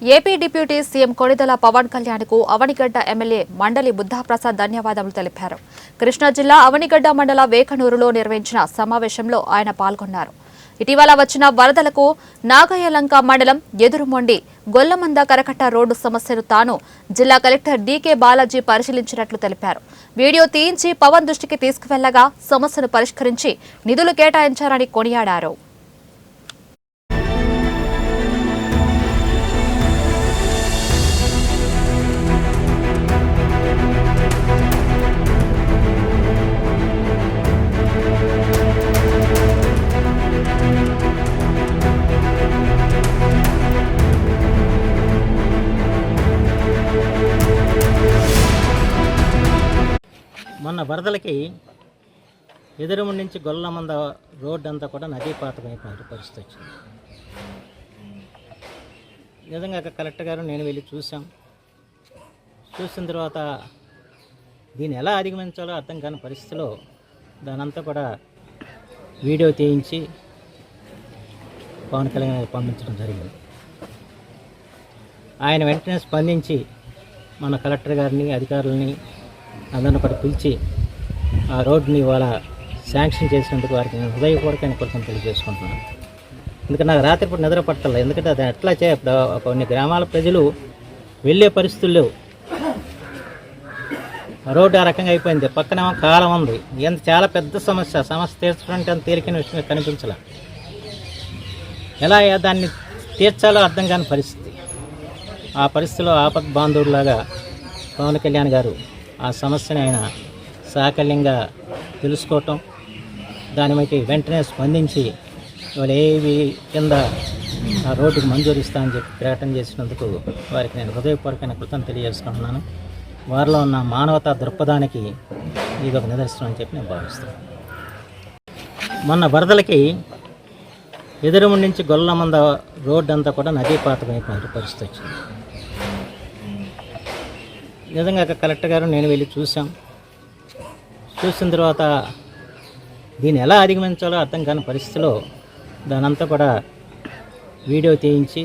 AP deputy CM Konidela Pawan కళ్యాణ్కు Avanigadda MLA మండలి బుద్ధాప్రసాద్ ధన్యవాదాలు తెలిపారు. కృష్ణా జిల్లా అవనిగడ్డ మండల వేకనూరులో నిర్వహించిన సమావేశంలో ఆయన పాల్గొన్నారు. ఇటీవల వచ్చిన వరదలకు నాగయ్యలంక మండలం ఎదురుమొండి గొల్లమంద కరకట్ట రోడ్డు సమస్యను తాను జిల్లా కలెక్టర్ డీకే బాలాజీ పరిశీలించినట్లు తెలిపారు. వీడియో తీయించి పవన్ దృష్టికి తీసుకువెళ్లగా సమస్యను పరిష్కరించి నిధులు కేటాయించారని కొనియాడారు. మొన్న వరదలకి ఎదురుముండి నుంచి గొల్లమంద రోడ్డు అంతా కూడా నదీపాతమైపోయిన పరిస్థితి వచ్చింది. నిజంగా కలెక్టర్ గారు నేను వెళ్ళి చూసిన తర్వాత దీన్ని ఎలా అధిగమించాలో అర్థం కాని పరిస్థితిలో దానంతా కూడా వీడియో తీయించి పవన్ కళ్యాణ్ పంపించడం జరిగింది. ఆయన వెంటనే స్పందించి మన కలెక్టర్ గారిని అధికారులని అందరిని కూడా పిలిచి ఆ రోడ్డుని ఇవాళ శాంక్షన్ చేసినందుకు వారికి నేను హృదయపూర్వకమైన కృతజ్ఞతలు తెలియజేసుకుంటున్నాను. ఎందుకంటే నాకు రాత్రిపూట నిద్ర పట్టాలి. ఎందుకంటే అది ఎట్లా కొన్ని గ్రామాల ప్రజలు వెళ్ళే పరిస్థితులు లేవు. రోడ్డు ఆ రకంగా అయిపోయింది. పక్కన కాలం ఉంది. ఎంత చాలా పెద్ద సమస్య తీర్చడానికి అంత తేలికైన విషయం కనిపించాల. ఎలా దాన్ని తీర్చాలో అర్థం కాని పరిస్థితి. ఆ పరిస్థితిలో ఆపద్ బాంధవుడిలాగా పవన్ కళ్యాణ్ గారు ఆ సమస్యని ఆయన సాకల్యంగా తెలుసుకోవటం, దాని మీద వెంటనే స్పందించి ఇవాళ ఏవి కింద ఆ రోడ్డుకు మంజూరు ఇస్తామని చెప్పి ప్రకటన చేసినందుకు వారికి నేను హృదయపూర్వకమైన కృతజ్ఞతలు తెలియజేసుకుంటున్నాను. వారిలో ఉన్న మానవతా దృక్పథానికి ఇది ఒక నిదర్శనం అని చెప్పి నేను భావిస్తాను. మొన్న వరదలకి ఎదురుముండి నుంచి గొల్లమంద రోడ్డు అంతా కూడా నదీపాతమైపోయిన పరిస్థితి వచ్చింది. నిజంగా కలెక్టర్ గారు నేను వెళ్ళి చూసిన తర్వాత దీన్ని ఎలా అధిగమించాలో అర్థం కాని పరిస్థితిలో దానంతా కూడా వీడియో తీయించి